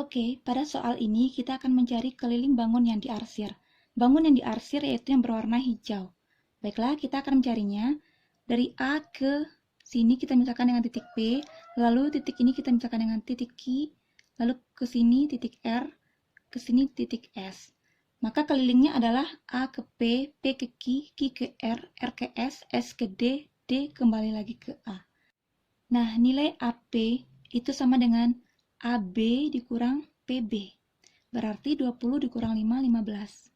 Oke, pada soal ini kita akan mencari keliling bangun yang diarsir. Bangun yang diarsir yaitu yang berwarna hijau. Baiklah, kita akan mencarinya. Dari A ke sini kita misalkan dengan titik P, lalu titik ini kita misalkan dengan titik Q, lalu ke sini titik R, ke sini titik S. Maka kelilingnya adalah A ke P, P ke Q, Q ke R ke S ke D kembali lagi ke A. Nah, nilai AP itu sama dengan AB dikurang PB. Berarti 20 dikurang 5, 15.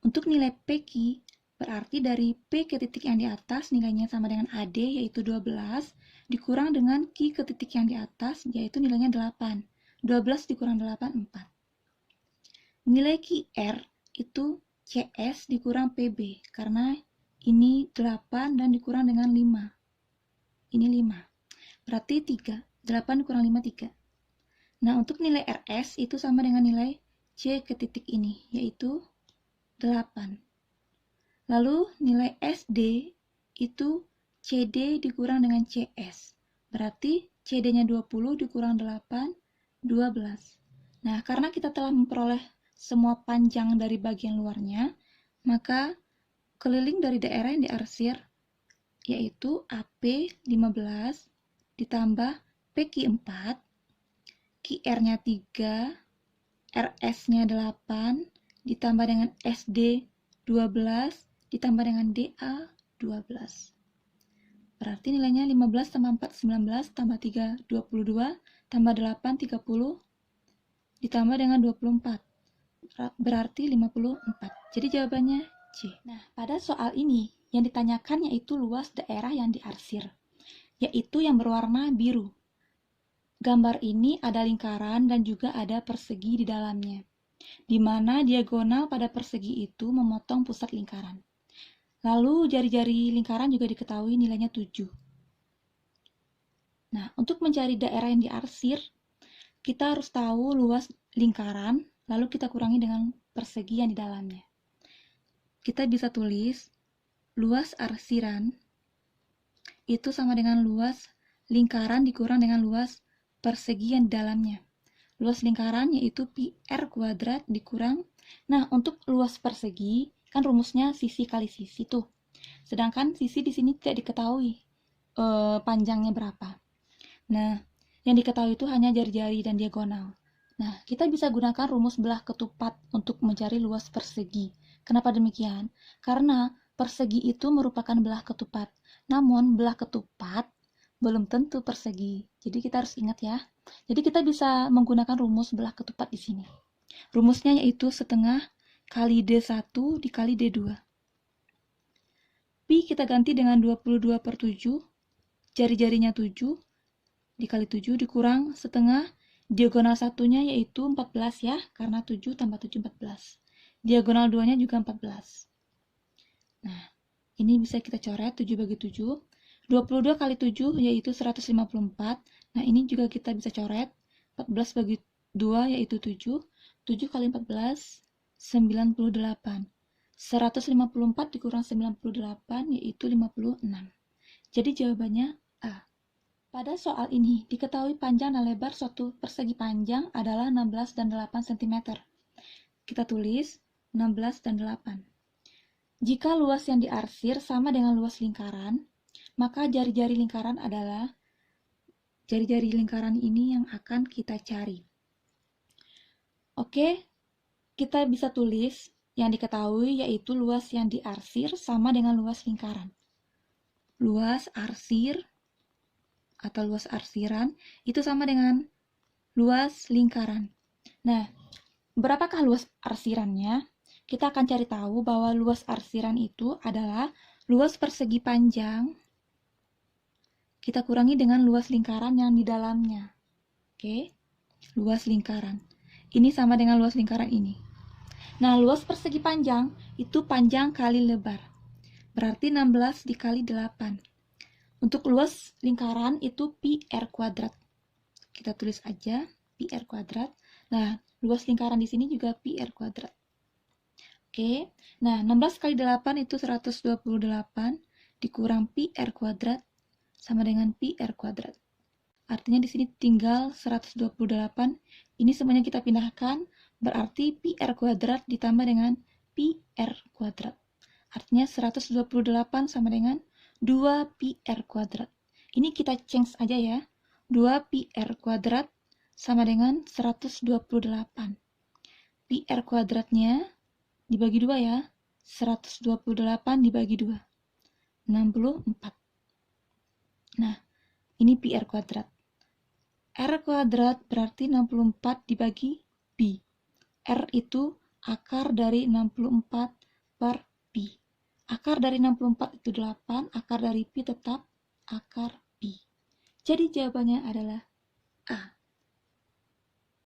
Untuk nilai PQ, berarti dari P ke titik yang di atas nilainya sama dengan AD yaitu 12, dikurang dengan Q ke titik yang di atas yaitu nilainya 8. 12 dikurang 8, 4. Nilai QR itu CS dikurang PB, karena ini 8 dan dikurang dengan 5. Ini 5. Berarti 3. 8 kurang 5, 3. Nah, untuk nilai RS itu sama dengan nilai C ke titik ini, yaitu 8. Lalu nilai SD itu CD dikurang dengan CS. Berarti CD-nya 20 dikurang 8, 12. Nah, karena kita telah memperoleh semua panjang dari bagian luarnya, maka keliling dari daerah yang diarsir yaitu AP 15 ditambah PQ 4, QR-nya 3, RS-nya 8, ditambah dengan SD 12, ditambah dengan DA 12. Berarti nilainya 15 tambah 4, 19, tambah 3, 22, tambah 8, 30, ditambah dengan 24. Berarti 54. Jadi jawabannya C. Nah, pada soal ini yang ditanyakan yaitu luas daerah yang diarsir, yaitu yang berwarna biru. Gambar ini ada lingkaran dan juga ada persegi di dalamnya, di mana diagonal pada persegi itu memotong pusat lingkaran. Lalu jari-jari lingkaran juga diketahui nilainya 7. Nah, untuk mencari daerah yang diarsir, kita harus tahu luas lingkaran, lalu kita kurangi dengan persegi yang di dalamnya. Kita bisa tulis luas arsiran itu sama dengan luas lingkaran dikurang dengan luas persegi yang di dalamnya. Luas lingkaran yaitu pi r kuadrat dikurang. Nah, untuk luas persegi kan rumusnya sisi kali sisi tuh. Sedangkan sisi di sini tidak diketahui panjangnya berapa. Nah, yang diketahui itu hanya jari-jari dan diagonal. Nah, kita bisa gunakan rumus belah ketupat untuk mencari luas persegi. Kenapa demikian? Karena persegi itu merupakan belah ketupat. Namun, belah ketupat belum tentu persegi. Jadi kita harus ingat ya. Jadi kita bisa menggunakan rumus belah ketupat di sini. Rumusnya yaitu setengah kali D1 dikali D2. Pi kita ganti dengan 22 per 7. Jari-jarinya 7 dikali 7 dikurang setengah. Diagonal satunya yaitu 14 ya. Karena 7 tambah 7, 14. Diagonal 2-nya juga 14. Nah, ini bisa kita coret 7 bagi 7. 22 kali 7 yaitu 154. Nah, ini juga kita bisa coret 14 bagi 2 yaitu 7. 7 kali 14, 98. 154 dikurang 98 yaitu 56. Jadi jawabannya A. Pada soal ini, diketahui panjang dan lebar suatu persegi panjang adalah 16 dan 8 cm. Kita tulis 16 dan 8. Jika luas yang diarsir sama dengan luas lingkaran, maka jari-jari lingkaran adalah jari-jari lingkaran ini yang akan kita cari. Oke, kita bisa tulis yang diketahui yaitu luas yang diarsir sama dengan luas lingkaran. Luas arsir atau luas arsiran itu sama dengan luas lingkaran. Nah, berapakah luas arsirannya? Kita akan cari tahu bahwa luas arsiran itu adalah luas persegi panjang kita kurangi dengan luas lingkaran yang di dalamnya. Oke, luas lingkaran. Ini sama dengan luas lingkaran ini. Nah, luas persegi panjang itu panjang kali lebar. Berarti 16 dikali 8. Untuk luas lingkaran itu pi r kuadrat. Kita tulis aja pi r kuadrat. Nah, luas lingkaran di sini juga pi r kuadrat. Oke, nah 16 kali 8 itu 128 dikurang pi r kuadrat sama dengan pi r kuadrat. Artinya di sini tinggal 128. Ini semuanya kita pindahkan, berarti pi r kuadrat ditambah dengan pi r kuadrat. Artinya 128 sama dengan 2 pi r kuadrat. Ini kita change aja ya. 2 pi r kuadrat sama dengan 128. Pi r kuadratnya dibagi 2 ya. 128 dibagi 2. 64. Nah, ini pi r kuadrat. R kuadrat berarti 64 dibagi pi. R itu akar dari 64 per pi. Akar dari 64 itu 8, akar dari pi tetap akar pi. Jadi jawabannya adalah A.